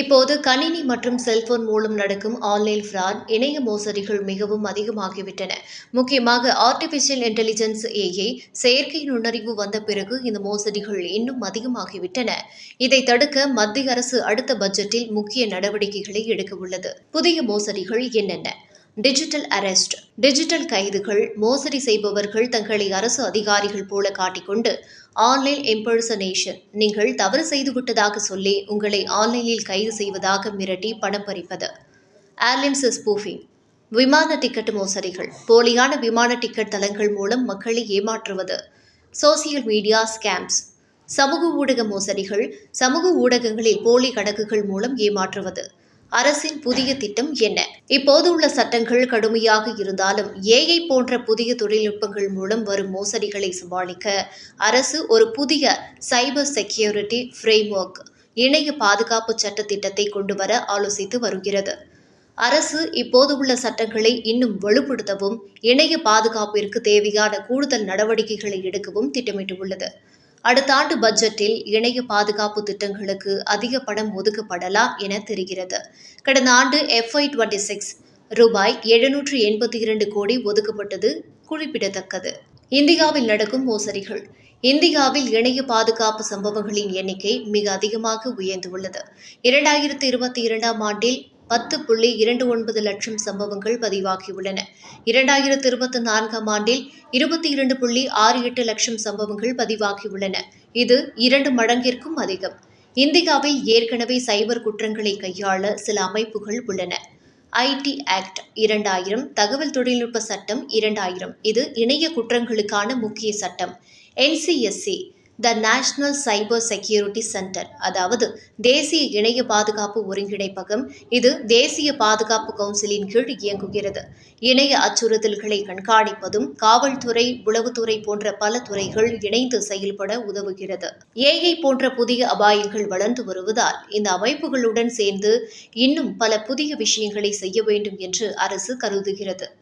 இப்போது கணினி மற்றும் செல்போன் மூலம் நடக்கும் ஆன்லைன் ஃப்ராட், இணைய மோசடிகள் மிகவும் அதிகமாகிவிட்டன. முக்கியமாக ஆர்டிபிஷியல் இன்டெலிஜென்ஸ் ஏஐ செயற்கை நுண்ணறிவு வந்த பிறகு இந்த மோசடிகள் இன்னும் அதிகமாகிவிட்டன. இதை தடுக்க மத்திய அரசு அடுத்த பட்ஜெட்டில் முக்கிய நடவடிக்கைகளை எடுக்க உள்ளது. புதிய மோசடிகள் என்னென்ன? டிஜிட்டல் அரெஸ்ட், டிஜிட்டல் கைதுகள். மோசடி செய்பவர்கள் தங்களை அரசு அதிகாரிகள் போல காட்டிக்கொண்டு ஆன்லைன் இம்பர்சனேஷன், நீங்கள் தவறு செய்துவிட்டதாக சொல்லி உங்களை ஆன்லைனில் கைது செய்வதாக மிரட்டி பணம் பறிப்பது. ஏர்லைன்ஸ் ஸ்பூஃபிங், விமான டிக்கெட் மோசடிகள். போலியான விமான டிக்கெட் தளங்கள் மூலம் மக்களை ஏமாற்றுவது. சோசியல் மீடியா ஸ்கேம்ஸ், சமூக ஊடக மோசடிகள். சமூக ஊடகங்களில் போலி கணக்குகள் மூலம் ஏமாற்றுவது. அரசின் புதிய திட்டம் என்ன? இப்போது உள்ள சட்டங்கள் கடுமையாக இருந்தாலும் ஏஐ போன்ற புதிய தொழில்நுட்பங்கள் மூலம் வரும் மோசடிகளை சமாளிக்க அரசு ஒரு புதிய சைபர் செக்யூரிட்டி ஃப்ரேம்வொர்க், இணைய பாதுகாப்பு சட்ட திட்டத்தை கொண்டுவர ஆலோசித்து வருகிறது. அரசு இப்போது உள்ள சட்டங்களை இன்னும் வலுப்படுத்தவும், இணைய பாதுகாப்பிற்கு தேவையான கூடுதல் நடவடிக்கைகளை எடுக்கவும் திட்டமிட்டுள்ளது. அடுத்த ஆண்டு பட்ஜெட்டில் இணைய பாதுகாப்பு திட்டங்களுக்கு அதிக பணம் ஒதுக்கப்படலாம் என தெரிகிறது. கடந்த ஆண்டு FY26 ரூபாய் 782 கோடி ஒதுக்கப்பட்டது குறிப்பிடத்தக்கது. இந்தியாவில் நடக்கும் மோசடிகள். இந்தியாவில் இணைய பாதுகாப்பு சம்பவங்களின் எண்ணிக்கை மிக அதிகமாக உயர்ந்துள்ளது. 2022ஆம் ஆண்டில் 10.29 லட்சம் சம்பவங்கள் பதிவாகியுள்ளன. 2024ஆம் ஆண்டில் 22.68 லட்சம் சம்பவங்கள் பதிவாகியுள்ளன. இது 2 மடங்கிற்கும் அதிகம். இந்தியாவில் ஏற்கனவே சைபர் குற்றங்களை கையாள சில அமைப்புகள் உள்ளன. IT ஆக்ட் 2000, தகவல் தொழில்நுட்ப சட்டம் 2000, இது இணைய குற்றங்களுக்கான முக்கிய சட்டம். NCSC, the national cyber security centre, அதாவது தேசிய இணைய பாதுகாப்பு ஒருங்கிணைப்பகம், இது தேசிய பாதுகாப்பு கவுன்சிலின் கீழ் இயங்குகிறது. இணைய அச்சுறுத்தல்களை கண்காணிப்பதும் காவல்துறை, உளவுத்துறை போன்ற பல துறைகள் இணைந்து செயல்பட உதவுகிறது. ஏஐ போன்ற புதிய அபாயங்கள் வளர்ந்து வருவதால் இந்த அமைப்புகளுடன் சேர்ந்து இன்னும் பல புதிய விஷயங்களை செய்ய வேண்டும் என்று அரசு கருதுகிறது.